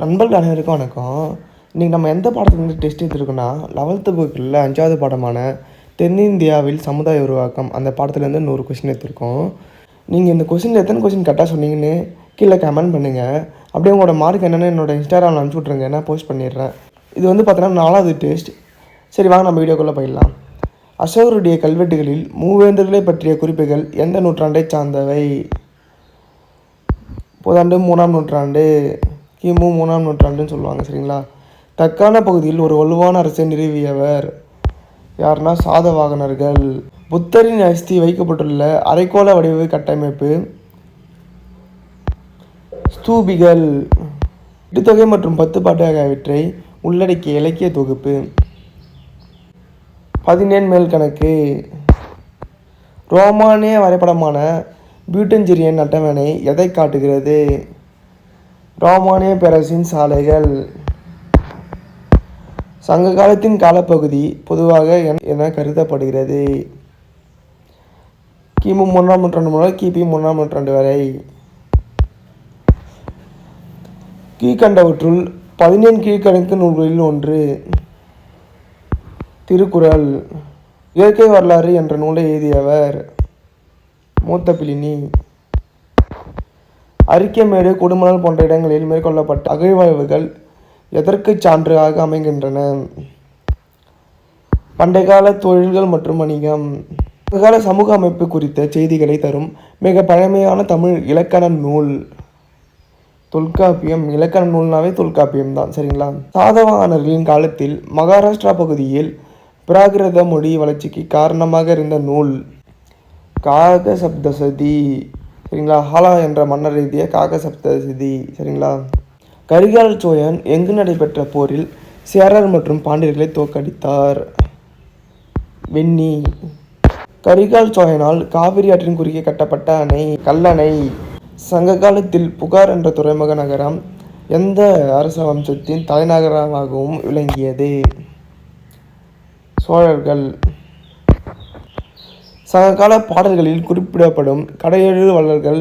நண்பர்கள் அனைவருக்கும் வணக்கம். இன்றைக்கி நம்ம எந்த பாடத்துலேருந்து டெஸ்ட் எடுத்துருக்கோன்னா 11th புக்கில் 5வது பாடமான தென்னிந்தியாவில் சமுதாய உருவாக்கம் அந்த பாடத்துலேருந்து 100 கொஷின் எடுத்திருக்கோம். நீங்கள் இந்த கொஷின் எத்தனை கொஷின் கரெக்டாக சொன்னீங்கன்னு கீழே கமெண்ட் பண்ணுங்கள். அப்படியே உங்களோட மார்க் என்னென்னு என்னோடய இன்ஸ்டாகிராமில் அனுப்பிச்சி விட்ருங்க, நான் போஸ்ட் பண்ணிடுறேன். இது வந்து பார்த்தீங்கன்னா 4வது டெஸ்ட். சரி வாங்க நம்ம வீடியோக்குள்ளே போயிடலாம். அசோகருடைய கல்வெட்டுகளில் மூவேந்தர்களை பற்றிய குறிப்புகள் எந்த நூற்றாண்டை சார்ந்தவை? புதாண்டு 3ஆம் நூற்றாண்டு, கிமு 3ஆம் நூற்றாண்டுன்னு சொல்லுவாங்க. சரிங்களா? தக்கான பகுதியில் ஒரு வலுவான அரசை நிறுவியவர் யாருன்னா சாதவாகனர்கள். புத்தரின் அஸ்தி வைக்கப்பட்டுள்ள அரைக்கோள வடிவ கட்டமைப்பு ஸ்தூபிகள். இட்டுத்தொகை மற்றும் 10 பாட்டு ஆகியவற்றை உள்ளடக்கிய இலக்கிய தொகுப்பு 17 மேல் கணக்கு. ரோமானிய வரைபடமான பியூட்டன்ஜெரியன் அட்டவணை எதை காட்டுகிறது? ரோமானிய பேரரசின் சாலைகள். சங்க காலத்தின் காலப்பகுதி பொதுவாக என கருதப்படுகிறது. கிமு 3ஆம் நூற்றாண்டு முதல் கிபி 3ஆம் நூற்றாண்டு வரை. கீழ்கண்டவற்றுள் 17 கீழ்கணக்கு நூல்களில் ஒன்று திருக்குறள். இயற்கை வரலாறு என்ற நூலை எழுதியவர் மூத்த பிளினி. அரிக்கமேடு, கொடுமணல் போன்ற இடங்களில் மேற்கொள்ளப்பட்ட அகழ்வாய்வுகள் எதற்கு சான்றாக அமைகின்றன? பண்டைக்கால தொழில்கள் மற்றும் வணிகம். சங்ககால சமூக அமைப்பு குறித்த செய்திகளை தரும் மிக பழமையான தமிழ் இலக்கண நூல் தொல்காப்பியம். இலக்கண நூல்னாவே தொல்காப்பியம் தான். சரிங்களா? சாதவாகனர்களின் காலத்தில் மகாராஷ்டிரா பகுதியில் பிராகிருத மொழி வளர்ச்சிக்கு காரணமாக இருந்த நூல் காகசப்தசதி. சரிங்களா? ஹாலா என்ற மன்னர் எழுதிய காகசப்தசதி. சரிங்களா? கரிகால் சோழன் எங்கு நடைபெற்ற போரில் சேரர் மற்றும் பாண்டியர்களை தோற்கடித்தார்? வெண்ணி. கரிகால் சோழனால் காவிரி ஆற்றின் குறுக்கே கட்டப்பட்ட அணை கல்லணை. சங்க காலத்தில் புகார் என்ற துறைமுக நகரம் எந்த அரச வம்சத்தின் தலைநகரமாகவும் விளங்கியது? சோழர்கள். சங்ககால பாடல்களில் குறிப்பிடப்படும் கடையெழு வள்ளல்கள்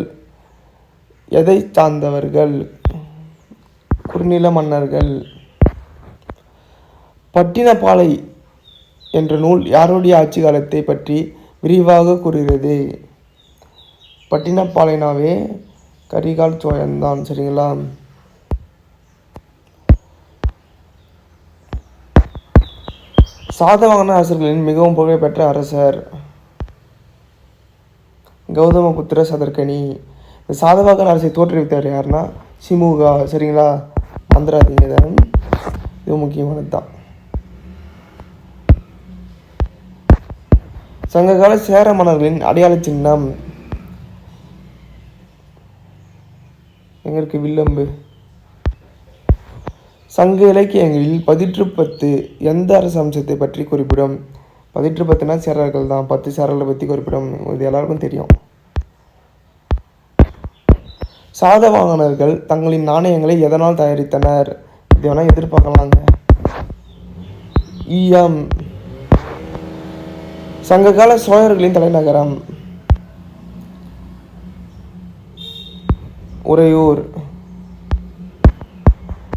எதை சார்ந்தவர்கள்? குறுநில மன்னர்கள். பட்டினப்பாலை என்ற நூல் யாருடைய ஆட்சி காலத்தை பற்றி விரிவாக கூறுகிறது? பட்டினப்பாலைனாவே கரிகால் சோழன் தான். சரிங்களா? சாதவாகன அரசர்களின் மிகவும் புகழ்பெற்ற அரசர் கௌதமபுத்திர சதர்கனி. இந்த சாதவாகன அரசை தோற்றுவித்தார் யாருன்னா சிமுகா. சரிங்களா? மந்திராதீங்க, இது முக்கியமானது தான். சங்ககால சேர மன்னர்களின் அடையாள சின்னம் எங்க இருக்கு? வில்லம்பு. சங்க இலக்கியங்களில் 10 எந்த அரச அம்சத்தை பற்றி குறிப்பிடும்? 10 சேரர்கள் தான். 10 சேரர்களை பற்றி குறிப்பிடும். இது எல்லாருக்கும் தெரியும். சாதவாகனர்கள் தங்களின் நாணயங்களை எதனால் தயாரித்தனர்? இது வேணால் எதிர்பார்க்கலாங்க. ஈயம். சங்ககால சோழர்களின் தலைநகரம் உறையூர்.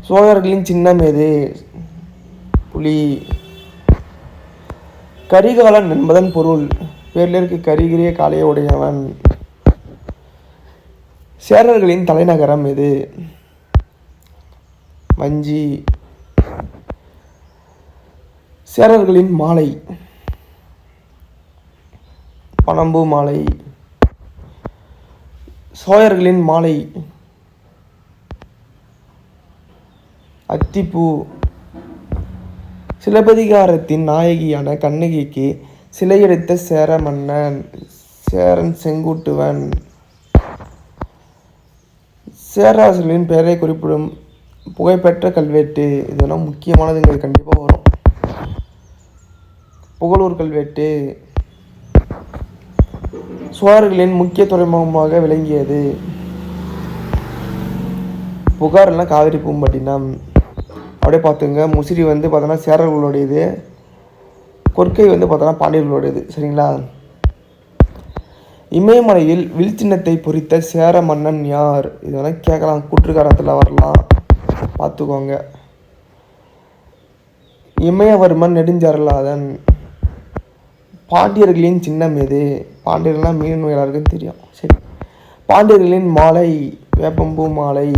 சோழர்களின் சின்னம் எது? புலி. கரிகாலன் என்பதன் பொருள் பேரிலிருக்கு கரிகிரிய காளையை உடையவன். சேரர்களின் தலைநகரம் எது? வஞ்சி. சேரர்களின் மாலை பனம்பூ மாலை. சோழர்களின் மாலை அத்திப்பூ. சிலப்பதிகாரத்தின் நாயகியான கண்ணகிக்கு சிலையெடுத்த சேர மன்னன் சேரன் செங்குட்டுவன். சேரரசர்களின் பெயரை குறிப்பிடும் புகழ்பெற்ற கல்வெட்டு. இதெல்லாம் முக்கியமானதுங்க, கண்டிப்பாக வரும். புகழூர் கல்வெட்டு. சோழர்களின் முக்கிய துறைமுகமாக விளங்கியது? புகார்லாம் காவிரி பூம்பட்டினம். அப்படியே பார்த்துங்க. முசிறி வந்து பார்த்தோன்னா சேரர்களுடையது, கொற்கை வந்து பார்த்தோன்னா பாண்டியர்களுடையது. சரிங்களா? இமயமலையில் வில் சின்னத்தை பொறித்த சேர மன்னன் யார்? இதெல்லாம் கேட்கலாம், கூற்றுக்காரத்தில் வரலாம். பார்த்துக்கோங்க. இமயவர்மன் நெடுஞ்செழியன். பாண்டியர்களின் சின்னம் எது? பாண்டியர்கள்லாம் மீன் எல்லாருக்கும் தெரியும். சரி, பாண்டியர்களின் மாலை வேப்பம்பூ மாலை.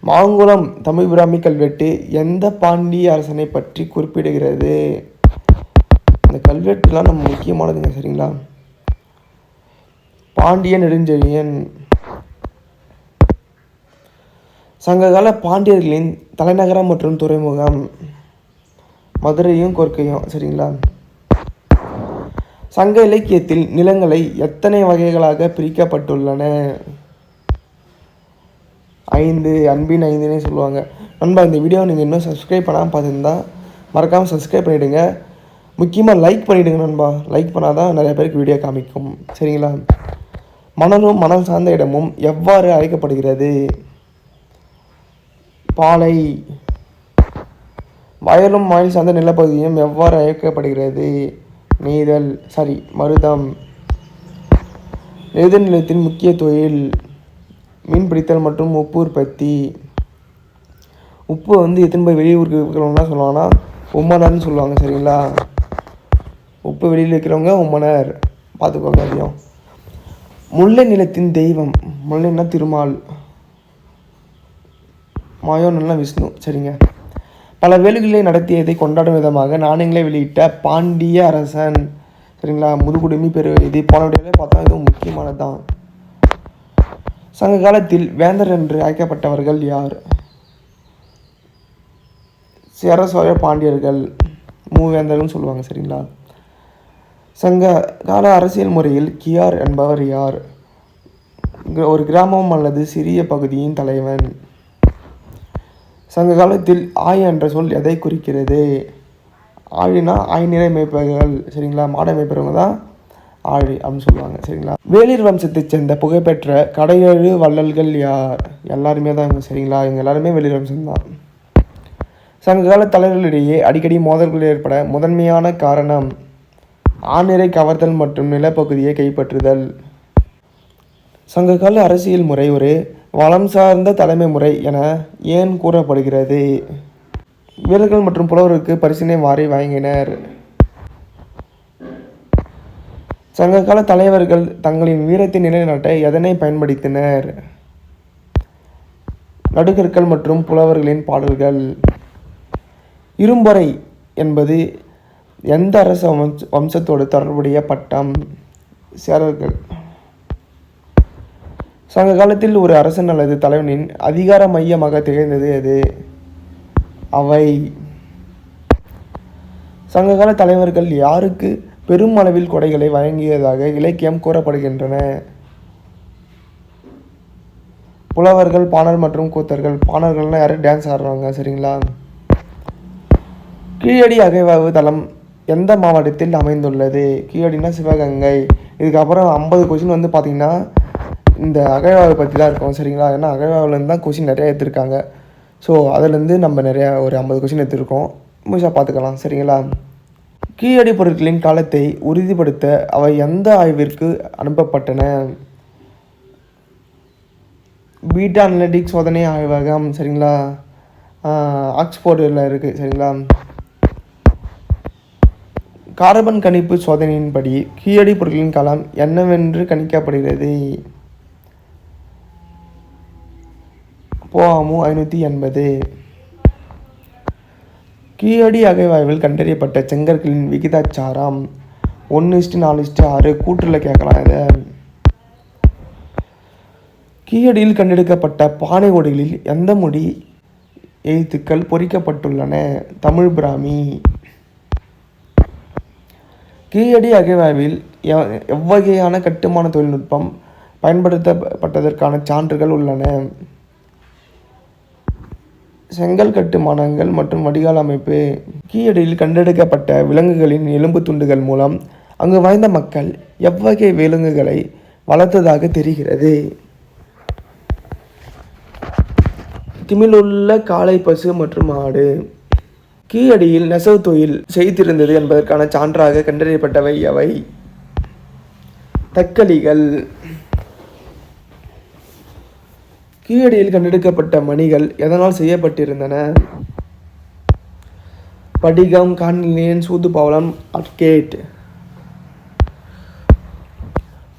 மாங்குளம் தமிழ் பிராமி கல்வெட்டு எந்த பாண்டிய அரசனை பற்றி குறிப்பிடுகிறது? இந்த கல்வெட்டுலாம் நம்ம முக்கியமானதுங்க. சரிங்களா? பாண்டிய நெடுஞ்செழியன். சங்ககால பாண்டியர்களின் தலைநகரம் மற்றும் துறைமுகம் மதுரையும் கொர்க்கையும். சரிங்களா? சங்க இலக்கியத்தில் நிலங்களை எத்தனை வகைகளாக பிரிக்கப்பட்டுள்ளன? 5. அன்பின் 5னே சொல்லுவாங்க. நண்பா, இந்த வீடியோ நீங்கள் இன்னும் சப்ஸ்கிரைப் பண்ணாமல் பார்த்துருந்தா மறக்காமல் சப்ஸ்கிரைப் பண்ணிவிடுங்க. முக்கியமாக லைக் பண்ணிவிடுங்க நண்பா. லைக் பண்ணால் தான் நிறைய பேருக்கு வீடியோ காமிக்கும். சரிங்களா? மணலும் மணல் சார்ந்த இடமும் எவ்வாறு அழைக்கப்படுகிறது? பாலை. வயலும் வயல் சார்ந்த நிலப்பகுதியும் எவ்வாறு அழைக்கப்படுகிறது? மருதம். நெய்தல் நிலத்தின் முக்கிய தொழில் மீன்பிடித்தல் மற்றும் உப்பு உற்பத்தி. உப்பு எத்தனை போய் வெளியூருக்கு விற்கிறவங்கலாம் சொல்லுவாங்கன்னா உம்மனர்னு சொல்லுவாங்க. சரிங்களா? உப்பு வெளியில் விற்கிறவங்க உம்மனர். பார்த்துக்கோங்க. அதையும். முல்லை நிலத்தின் தெய்வம். முல்லைன்னா திருமால், மாயோன்னா விஷ்ணு. சரிங்க. பல வேலுகளை நடத்தியதை கொண்டாடும் விதமாக நாணயங்களை வெளியிட்ட பாண்டிய அரசன். சரிங்களா? முதுகுடுமி பெருவெய்தி. போன வீடியோவே பார்த்தா இதுவும் முக்கியமானது தான். சங்க காலத்தில் வேந்தர் என்று அழைக்கப்பட்டவர்கள் யார்? சேர சோழ பாண்டியர்கள் மூவேந்தர்னு சொல்லுவாங்க. சரிங்களா? சங்க கால அரசியல் முறையில் கியார் என்பவர் யார்? ஒரு கிராமம் அல்லது சிறிய பகுதியின் தலைவன். சங்க காலத்தில் ஆய் என்ற சொல் எதை குறிக்கிறது? ஆழினா ஆய்நிலை மேய்ப்பவர்கள். சரிங்களா? மாட மேய்ப்பவங்க தான் ஆழி அப்படின்னு சொல்லுவாங்க. சரிங்களா? வேளிர் வம்சத்தைச் சேர்ந்த புகழ்பெற்ற கடையெழு வள்ளல்கள் யார்? எல்லாருமே தான் இவங்க. சரிங்களா? இவங்க எல்லாருமே வேளிர் வம்சம்தான். சங்ககால தலைவர்களிடையே அடிக்கடி மோதல்கள் ஏற்பட முதன்மையான காரணம் ஆணிரை கவர்தல் மற்றும் நிலப்பகுதியை கைப்பற்றுதல். சங்ககால அரசியல் முறை ஒரு வளம் சார்ந்த தலைமை முறை என ஏன் கூறப்படுகிறது? வீரர்கள் மற்றும் புலவருக்கு பரிசினை வாரி வழங்கினர். சங்ககால தலைவர்கள் தங்களின் வீரத்தை நிலைநாட்ட எதனை பயன்படுத்தினர்? நடுகற்கள் மற்றும் புலவர்களின் பாடல்கள். இரும்பொறை என்பது எந்த அரச வம்சத்தோடு தொடர்புடைய பட்டம்? சேரர்கள். சங்க காலத்தில் ஒரு அரசன் அல்லது தலைவனின் அதிகார மையமாக திகழ்ந்தது எது? அவை. சங்ககால தலைவர்கள் யாருக்கு பெரும் அளவில் கொடைகளை வழங்கியதாக இலக்கியம் கூறப்படுகின்றன? புலவர்கள், பாணர் மற்றும் கூத்தர்கள். பாணர்கள்னால் யாரும் டான்ஸ் ஆடுறாங்க. சரிங்களா? கீழடி அகழ்வாய்வு தளம் எந்த மாவட்டத்தில் அமைந்துள்ளது? கீழடினா சிவகங்கை. இதுக்கப்புறம் 50 கொஷின் பார்த்திங்கன்னா இந்த அகழ்வாய்வு பற்றி தான் இருக்கும். சரிங்களா? ஏன்னா அகழ்வாய்வுலேருந்து தான் கொஷின் நிறையா எடுத்திருக்காங்க. ஸோ அதிலேருந்து நம்ம நிறையா ஒரு 50 கொஷின் எடுத்துருக்கோம். முழுசாக பார்த்துக்கலாம். சரிங்களா? கீழடி பொருட்களின் காலத்தை உறுதிப்படுத்த அவை எந்த ஆய்விற்கு அனுப்பப்பட்டன? பீட்டா அனலிட்டிக் சோதனை ஆய்வகம். சரிங்களா? ஆக்ஸ்போர்டில் இருக்குது. சரிங்களா? கார்பன் கணிப்பு சோதனையின்படி கீழடி பொருட்களின் காலம் என்னவென்று கணிக்கப்படுகிறது? போஆமு 580. கீழடி அகழ்வாய்வில் கண்டறியப்பட்ட செங்கற்களின் விகிதாச்சாரம் 1:4:6. கூற்றில் கேட்கலாம் இதை. கீழடியில் கண்டெடுக்கப்பட்ட பானை ஓடுகளில் எந்த மொழி எழுத்துக்கள் பொறிக்கப்பட்டுள்ளன? தமிழ் பிராமி. கீழடி அகழ்வாய்வில் எவ்வகையான கட்டுமான தொழில்நுட்பம் பயன்படுத்தப்பட்டதற்கான சான்றுகள் உள்ளன? செங்கல் கட்டுமானங்கள் மற்றும் வடிகால் அமைப்பு. கீழடியில் கண்டெடுக்கப்பட்ட விலங்குகளின் எலும்பு துண்டுகள் மூலம் அங்கு வாழ்ந்த மக்கள் எவ்வகை விலங்குகளை வளர்த்ததாக தெரிகிறது? திமிழுள்ள காளை, பசு மற்றும் ஆடு. கீழடியில் நெசவு தொழில் செய்திருந்தது என்பதற்கான சான்றாக கண்டறியப்பட்டவை எவை? தக்கலிகள். கீழடியில் கண்டெடுக்கப்பட்ட மணிகள் எதனால் செய்யப்பட்டிருந்தன? படிகம், கார்னிலியன், சூது பவளம், அர்கேட்.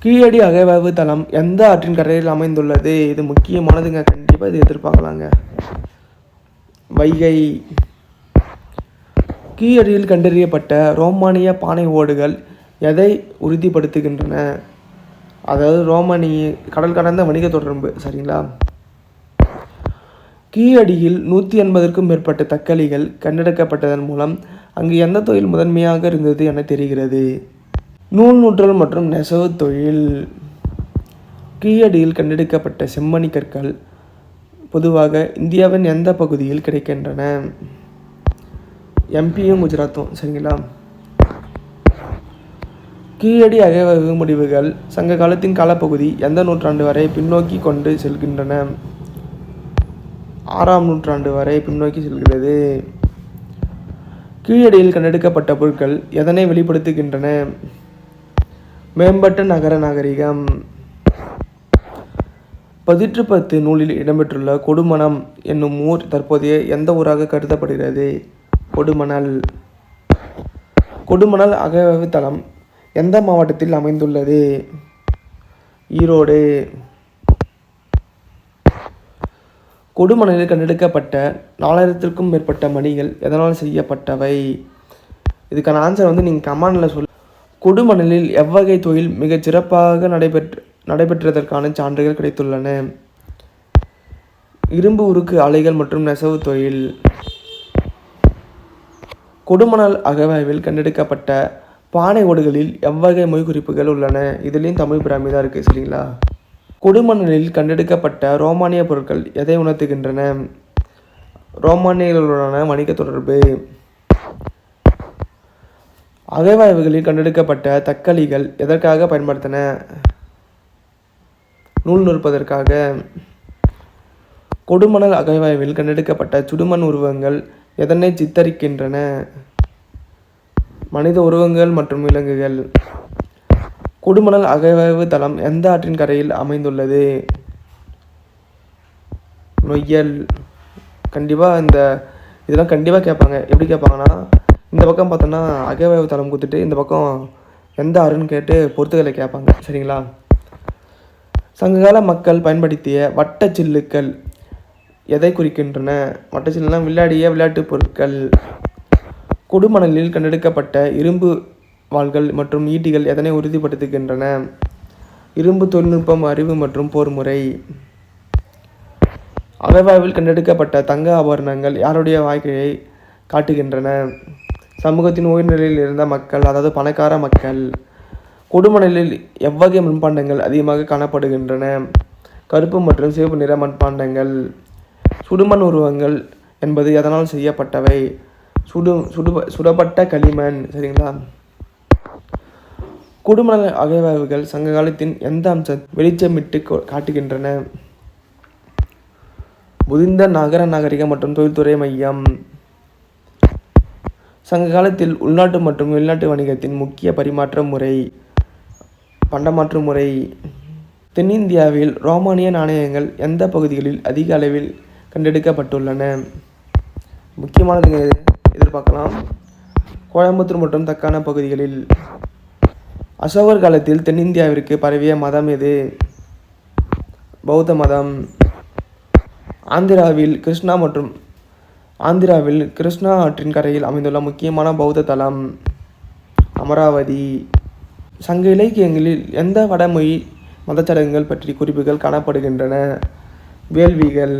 கீழடி அகழ்வாய்வு தளம் எந்த ஆற்றின் கரையில் அமைந்துள்ளது? இது முக்கியமானதுங்க, கண்டிப்பாக இது எதிர்பார்க்கலாங்க. வைகை. கீழடியில் கண்டறியப்பட்ட ரோமானிய பானை ஓடுகள் எதை உறுதிப்படுத்துகின்றன? அதாவது ரோமானிய கடல் கடந்த வணிக தொடர்பு. சரிங்களா? கீழடியில் 180க்கும் மேற்பட்ட தக்கலிகள் கண்டெடுக்கப்பட்டதன் மூலம் அங்கு எந்த தொழில் முதன்மையாக இருந்தது என தெரிகிறது? நூல் நூற்றல் மற்றும் நெசவு தொழில். கீழடியில் கண்டெடுக்கப்பட்ட செம்மணி கற்கள் பொதுவாக இந்தியாவின் எந்த பகுதியில் கிடைக்கின்றன? எம்பியும் குஜராத்தும். சரிங்களா? கீழடி அகழ்வாய்வு முடிவுகள் சங்க காலத்தின் காலப்பகுதி எந்த நூற்றாண்டு வரை பின்னோக்கி கொண்டு செல்கின்றன? 6ஆம் நூற்றாண்டு வரை பின்னோக்கி செல்கிறது. கீழடியில் கண்டெடுக்கப்பட்ட பொருட்கள் எதனை வெளிப்படுத்துகின்றன? மேம்பட்ட நகர நாகரிகம். 10 நூலில் இடம்பெற்றுள்ள கொடுமணம் என்னும் ஊர் தற்போதைய எந்த ஊராக கருதப்படுகிறது? கொடுமணல். கொடுமணல் அகழ்வாய்வு தளம் எந்த மாவட்டத்தில் அமைந்துள்ளது? ஈரோடு. கொடுமணலில் கண்டெடுக்கப்பட்ட 4000க்கும் மேற்பட்ட மணிகள் எதனால் செய்யப்பட்டவை? இதுக்கான ஆன்சர் நீங்கள் கமெண்டில் சொல்ல. கொடுமணலில் எவ்வகை தொழில் மிகச் சிறப்பாக நடைபெற்றதற்கான சான்றுகள் கிடைத்துள்ளன? இரும்பு உருக்கு ஆலைகள் மற்றும் நெசவு தொழில். கொடுமணல் அகழ்வாய்வில் கண்டெடுக்கப்பட்ட பானை ஓடுகளில் எவ்வகை மொழிக்குறிப்புகள் உள்ளன? இதுலேயும் தமிழ் பிராமி தான் இருக்குது. சரிங்களா? கொடுமணலில் கண்டெடுக்கப்பட்ட ரோமானிய பொருட்கள் எதை உணர்த்துகின்றன? ரோமானியர்களுடனான வணிக தொடர்பு. அகழ்வாய்வுகளில் கண்டெடுக்கப்பட்ட தக்கலிகள் எதற்காக பயன்படுத்தன? நூல் நூற்பதற்காக. கொடுமணல் அகழ்வாய்வில் கண்டெடுக்கப்பட்ட சுடுமண் உருவங்கள் எதனை சித்தரிக்கின்றன? மனித உருவங்கள் மற்றும் விலங்குகள். கொடுமணல் அகழ்வாய்வு தளம் எந்த ஆற்றின் கரையில் அமைந்துள்ளது? நொய்யல். கண்டிப்பாக இதெல்லாம் கண்டிப்பாக கேட்பாங்க. எப்படி கேட்பாங்கன்னா, இந்த பக்கம் பார்த்தோன்னா அகழ்வாய்வு தளம் கொடுத்துட்டு இந்த பக்கம் எந்த ஆறுன்னு கேட்டு பொறுத்துக்களை கேட்பாங்க. சரிங்களா? சங்ககால மக்கள் பயன்படுத்திய வட்டச்சில்லுக்கள் எதை குறிக்கின்றன? வட்டச்சில்லுனா விளையாடிய விளையாட்டுப் பொருட்கள். கொடுமணலில் கண்டெடுக்கப்பட்ட இரும்பு வாள்கள் மற்றும் ஈட்டிகள் எதனை உறுதிப்படுத்துகின்றன? இரும்பு தொழில்நுட்பம், அறிவு மற்றும் போர் முறை. அகழ்வாய்வில் கண்டெடுக்கப்பட்ட தங்க ஆபரணங்கள் யாருடைய வாழ்க்கையை காட்டுகின்றன? சமூகத்தின் உயர்நிலையில் இருந்த மக்கள், அதாவது பணக்கார மக்கள். கொடுமணலில் எவ்வகை மண்பாண்டங்கள் அதிகமாக காணப்படுகின்றன? கருப்பு மற்றும் சிவப்பு நிற மண்பாண்டங்கள். சுடுமண் உருவங்கள் என்பது எதனால் செய்யப்பட்டவை? சுடப்பட்ட களிமண். சரிங்களா? கொடுமணல் அகழ்வாய்வுகள் சங்க காலத்தின் எந்த அம்சத்தை வெளிச்சமிட்டு காட்டுகின்றன? முதிர்ந்த நகர நாகரிகம் மற்றும் தொழில்துறை மையம். சங்க காலத்தில் உள்நாட்டு மற்றும் வெளிநாட்டு வணிகத்தின் முக்கிய பரிமாற்ற முறை பண்டமாற்று முறை. தென்னிந்தியாவில் ரோமானிய நாணயங்கள் எந்த பகுதிகளில் அதிக அளவில் கண்டெடுக்கப்பட்டுள்ளன? முக்கியமானதுங்க, எதிர்பார்க்கலாம். கோயம்புத்தூர் மற்றும் தக்கான பகுதிகளில். அசோகர் காலத்தில் தென்னிந்தியாவிற்கு பரவிய மதம் எது? பௌத்த மதம். ஆந்திராவில் கிருஷ்ணா ஆற்றின் கரையில் அமைந்துள்ள முக்கியமான பௌத்த தலம் அமராவதி. சங்க இலக்கியங்களில் எந்த வடமொழி மதச்சடங்குகள் பற்றி குறிப்புகள் காணப்படுகின்றன? வேள்விகள்.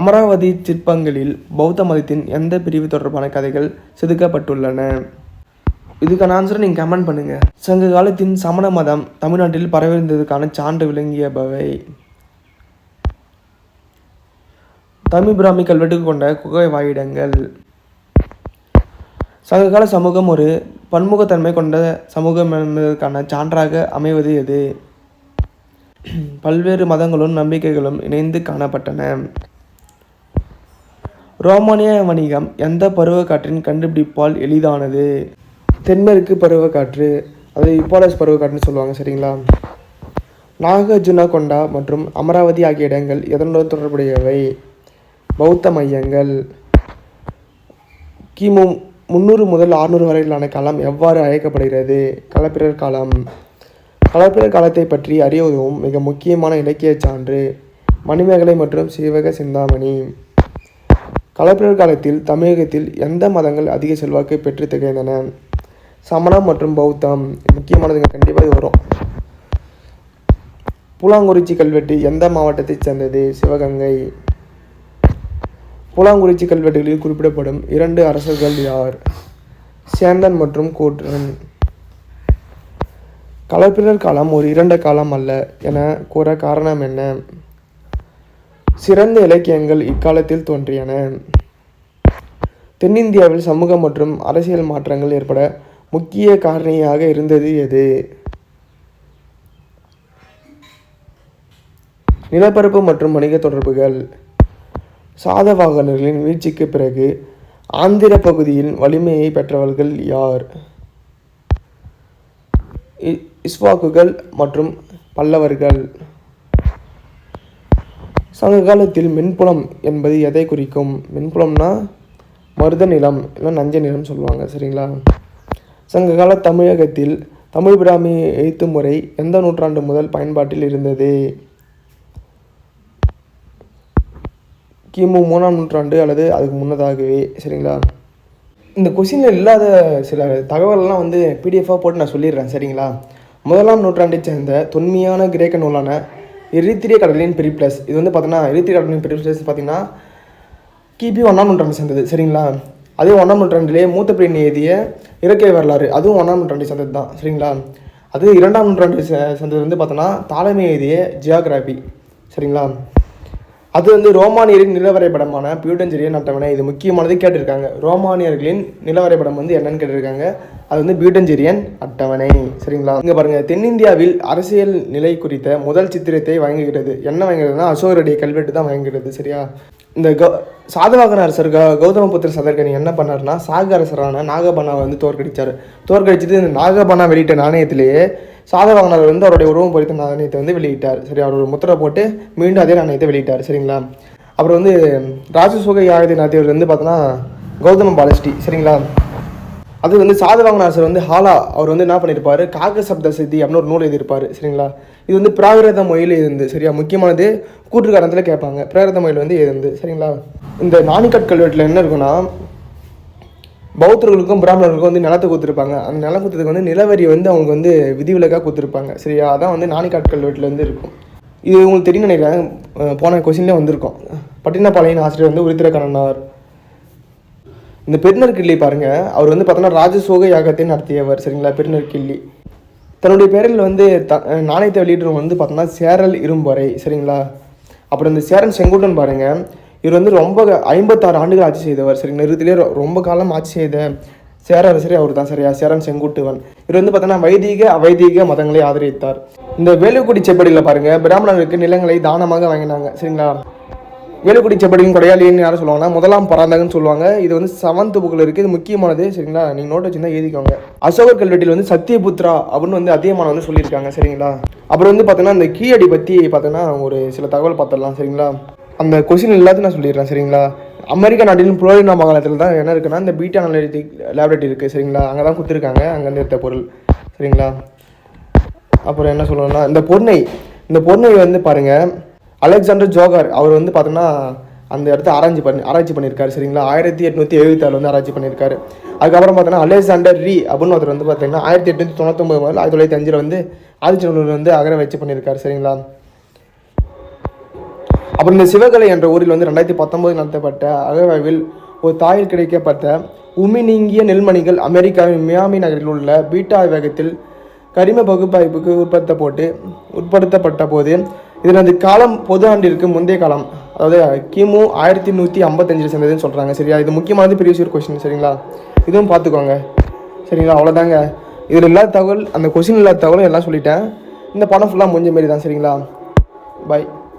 அமராவதி சிற்பங்களில் பௌத்த மதத்தின் எந்த பிரிவு தொடர்பான கதைகள் செதுக்கப்பட்டுள்ளன? இதுக்கான ஆன்சரை நீங்கள் கமெண்ட் பண்ணுங்கள். சங்க காலத்தின் சமண மதம் தமிழ்நாட்டில் பரவியிருந்ததுக்கான சான்று விளங்கியவை. தமிழ் பிராமி கல்வெட்டு கொண்ட குகை வாழிடங்கள். சங்ககால சமூகம் ஒரு பன்முகத்தன்மை கொண்ட சமூகம் என்பதற்கான சான்றாக அமைவது எது? பல்வேறு மதங்களும் நம்பிக்கைகளும் இணைந்து காணப்பட்டன. ரோமானிய வணிகம் எந்த பருவக்காற்றின் கண்டுபிடிப்பால் எளிதானது? தென்மேற்கு பருவக்காற்று, அது இப்பாலஸ் பருவக்காற்றுன்னு சொல்லுவாங்க. சரிங்களா? நாகார்ஜுனகொண்டா மற்றும் அமராவதி ஆகிய இடங்கள் எதனுடன் தொடர்புடையவை? பௌத்த மையங்கள். கிமு 300 முதல் 600 வரையிலான காலம் எவ்வாறு அழைக்கப்படுகிறது? களப்பிரர் காலம். களப்பிரர் காலத்தை பற்றி அறிய உதவும் மிக முக்கியமான இலக்கிய சான்று மணிமேகலை மற்றும் சீவக சிந்தாமணி. களப்பிரர் காலத்தில் தமிழகத்தில் எந்த மதங்கள் அதிக செல்வாக்கு பெற்று திகழ்ந்தன? சமணம் மற்றும் பௌத்தம். முக்கியமானதுங்க, கண்டிப்பாக இது வரும். பூலாங்குறிச்சி கல்வெட்டு எந்த மாவட்டத்தைச் சேர்ந்தது? சிவகங்கை. பூலாங்குறிச்சி கல்வெட்டுகளில் குறிப்பிடப்படும் 2 அரசர்கள் யார்? சேந்தன் மற்றும் கூற்றன். களப்பிரர் காலம் ஒரு இருண்ட காலம் அல்ல என கூற காரணம் என்ன? சிறந்த இலக்கியங்கள் இக்காலத்தில் தோன்றியன. தென்னிந்தியாவில் சமூக மற்றும் அரசியல் மாற்றங்கள் ஏற்பட முக்கிய காரணியாக இருந்தது எது? நிலப்பரப்பு மற்றும் வணிக தொடர்புகள். சாதவாகனர்களின் வீழ்ச்சிக்கு பிறகு ஆந்திர பகுதியின் வலிமையை பெற்றவர்கள் யார்? இஸ்வாக்குகள் மற்றும் பல்லவர்கள். சங்க காலத்தில் மென்புலம் என்பது எதை குறிக்கும்? மென்புலம்னா மருத நிலம் இல்லை நஞ்ச நிலம் சொல்லுவாங்க, சரிங்களா? சங்ககால தமிழகத்தில் தமிழ் பிராமி எழுத்து முறை எந்த நூற்றாண்டு முதல் பயன்பாட்டில் இருந்தது? கிமு 3ஆம் நூற்றாண்டு அல்லது அதுக்கு முன்னதாகவே, சரிங்களா? இந்த கொஸ்டினில் இல்லாத சில தகவல்லாம் வந்து பிடிஎஃபாக போட்டு நான் சொல்லிடுறேன், சரிங்களா? 1ஆம் நூற்றாண்டைச் சேர்ந்த தொன்மையான கிரேக்க நூலான எரித்திரிய கடலின் பெரிப்ளஸ். இது வந்து பார்த்தீங்கன்னா எரித்திரிய கடலின் பெரிப்ளஸ் பார்த்தீங்கன்னா கிபி 1ஆம் நூற்றாண்டு சேர்ந்தது, சரிங்களா? அதே 1ஆம் நூற்றாண்டிலே மூத்த பிரின் எழுதிய இயற்கை வரலாறு, அதுவும் 1ஆம் நூற்றாண்டை சேர்ந்தது தான், சரிங்களா? அது 2ஆம் நூற்றாண்டு சேர்ந்தது வந்து பார்த்தோன்னா தாலமி எழுதிய ஜியாகிராபி, சரிங்களா? அது வந்து ரோமானியரின் நிலவரைபடமான பியூட்டஞ்செரியன் அட்டவணை. இது முக்கியமானது கேட்டிருக்காங்க. ரோமானியர்களின் நிலவரைபடம் வந்து என்னன்னு கேட்டிருக்காங்க. அது வந்து பியூட்டஞ்செரியன் அட்டவணை, சரிங்களா? இங்கே பாருங்கள், தென்னிந்தியாவில் அரசியல் நிலை குறித்த முதல் சித்திரத்தை வழங்குகிறது. என்ன வழங்குறதுன்னா அசோகருடைய கல்வெட்டு தான் வழங்குகிறது, சரியா? இந்த சாதவாகன அரசர் கௌதமபுத்திர சதர்கனி என்ன பண்ணார்னா சாக அரசரான நாகபனாவை வந்து தோற்கடிச்சிட்டு இந்த நாகபனா வெளியிட்ட நாணயத்திலேயே சாதவாகனர் வந்து அவருடைய உருவம் பொறித்த நாணயத்தை வந்து வெளியிட்டார், சரி? அவர் ஒரு முத்திரை போட்டு மீண்டும் அதே நாணயத்தை வெளியிட்டார், சரிங்களா? அப்புறம் வந்து ராஜசோக யாகத்தை நடத்தியவர் வந்து பார்த்தோன்னா கௌதம பாலஸ்டி, சரிங்களா? அது வந்து சாதவாகன அரசர் வந்து அவர் வந்து என்ன பண்ணியிருப்பார், காக சப்த சித்தி அப்படின்னு ஒரு நூல் எழுதியிருப்பார், சரிங்களா? இது வந்து பிராகிருத மொழியில் இருந்து, சரியா? முக்கியமானது கூற்றுக்காரத்தில் கேட்பாங்க. பிராகிருத மொழியில் வந்து இருந்து, சரிங்களா? இந்த நாணிக்கட் கல்வெட்டில் என்ன இருக்குன்னா பௌத்தர்களுக்கும் பிராமணர்களுக்கும் வந்து நிலத்தை கொடுத்துருப்பாங்க. அந்த நிலம் கொடுத்ததுக்கு வந்து நிலவரி வந்து அவங்க வந்து விதிவிலக்காக கொடுத்துருப்பாங்க, சரியா? அதான் வந்து நாணிக்காட் கல்வெட்டில் வந்து இருக்கும். இது உங்களுக்கு தெரியும் நினைக்கிறேன், போன கொஸ்டின்லேயே வந்திருக்கும். பட்டினப்பாளையின் ஆசிரியர் வந்து உருத்திரக்கண்ணனார். இந்த பெருநற்கிள்ளி பாருங்கள், அவர் வந்து பார்த்தோன்னா ராஜசோக யாகத்தை நடத்தியவர், சரிங்களா? பெருநற்கிள்ளி தன்னுடைய பேரில் வந்து நாணயத்தை வெளியிடுறவங்க வந்து பார்த்தோன்னா சேரல் இரும்பறை, சரிங்களா? அப்புறம் இந்த சேரன் செங்குட்டன் பாருங்கள், இவர் வந்து ரொம்ப 56 ஆண்டுகள் ஆட்சி செய்தவர், சரிங்களா? நிறுத்திலே ரொம்ப காலம் ஆட்சி செய்த சேர அரசரே அவர் தான், சரியா? சேரன் செங்குட்டுவன். இவர் வந்து பார்த்தோன்னா வைதிக அவைதிக மதங்களை ஆதரித்தார். இந்த வேலுக்குடி செப்படியில் பாருங்கள், பிராமணர்களுக்கு நிலங்களை தானமாக வாங்கினாங்க, சரிங்களா? வேலுக்குடி செப்படியின் கொடையாளின்னு யாரும் சொல்லுவாங்கன்னா 1ஆம் பராந்தகன்னு சொல்லுவாங்க. இது வந்து 7th புக்கில் இருக்குது. இது முக்கியமானது, சரிங்களா? நீங்கள் நோட் வச்சுருந்தா எழுதிக்கோங்க. அசோகர் கல்வெட்டில் வந்து சத்தியபுத்ரா அப்படின்னு வந்து அதிகமான வந்து சொல்லியிருக்காங்க, சரிங்களா? அப்புறம் வந்து பார்த்தோன்னா இந்த கீழடி பற்றி பார்த்தோன்னா ஒரு சில தகவல் பார்த்துடலாம், சரிங்களா? அந்த கொஸ்டின் எல்லாத்தையும் நான் சொல்லிடுறேன், சரிங்களா? அமெரிக்கா நாட்டின் புளோரிடா மாகாணத்தில் தான் என்ன இருக்குன்னா இந்த பீட்டா அனலிட்டிக் லேபரேட்டரி இருக்குது, சரிங்களா? அங்கே தான் கொடுத்துருக்காங்க, அங்கேருந்து எடுத்த பொருள், சரிங்களா? அப்புறம் என்ன சொல்லணும்னா இந்த பொருணை வந்து பாருங்கள், அலெக்சாண்டர் ஜோகார் அவர் வந்து பார்த்தோன்னா அந்த இடத்த ஆராய்ச்சி பண்ணியிருக்காரு, சரிங்களா? 1876 வந்து ஆராய்ச்சி பண்ணியிருக்காரு. அதுக்கப்புறம் பார்த்தோன்னா அலெக்சாண்டர் ரீ அப்படின்னு ஒருத்தர் வந்து பார்த்தீங்கன்னா 1899 முதல் 1905 வந்து ஆதிச்சநல்லூர் வந்து அகர வச்சு பண்ணியிருக்காரு, சரிங்களா? அப்புறம் இந்த சிவகலை என்ற ஊரில் வந்து 2019 நடத்தப்பட்ட அகழ்வாய்வில் ஒரு தாயில் கிடைக்கப்பட்ட உமி நீங்கிய நெல்மணிகள் அமெரிக்காவின் மியாமி நகரில் உள்ள பீட்டா ஆய்வகத்தில் கரிம பகுப்பாய்வுக்கு உட்படுத்தப்பட்ட போது இதனது காலம் பொது ஆண்டிற்கு முந்தைய காலம், அதாவது கிமு 1155 சேர்ந்ததுன்னு சொல்கிறாங்க, சரியா? இது முக்கியமானது ப்ரீவியஸ் இயர் கொஸ்டின், சரிங்களா? இதுவும் பார்த்துக்கோங்க, சரிங்களா? அவ்வளோதாங்க. இதில் இல்லாத தகவல், அந்த கொஸ்டின் இல்லாத தகவலும் எல்லாம் சொல்லிட்டேன். இந்த படம் ஃபுல்லாக முடிஞ்ச மாரி தான், சரிங்களா? பாய்.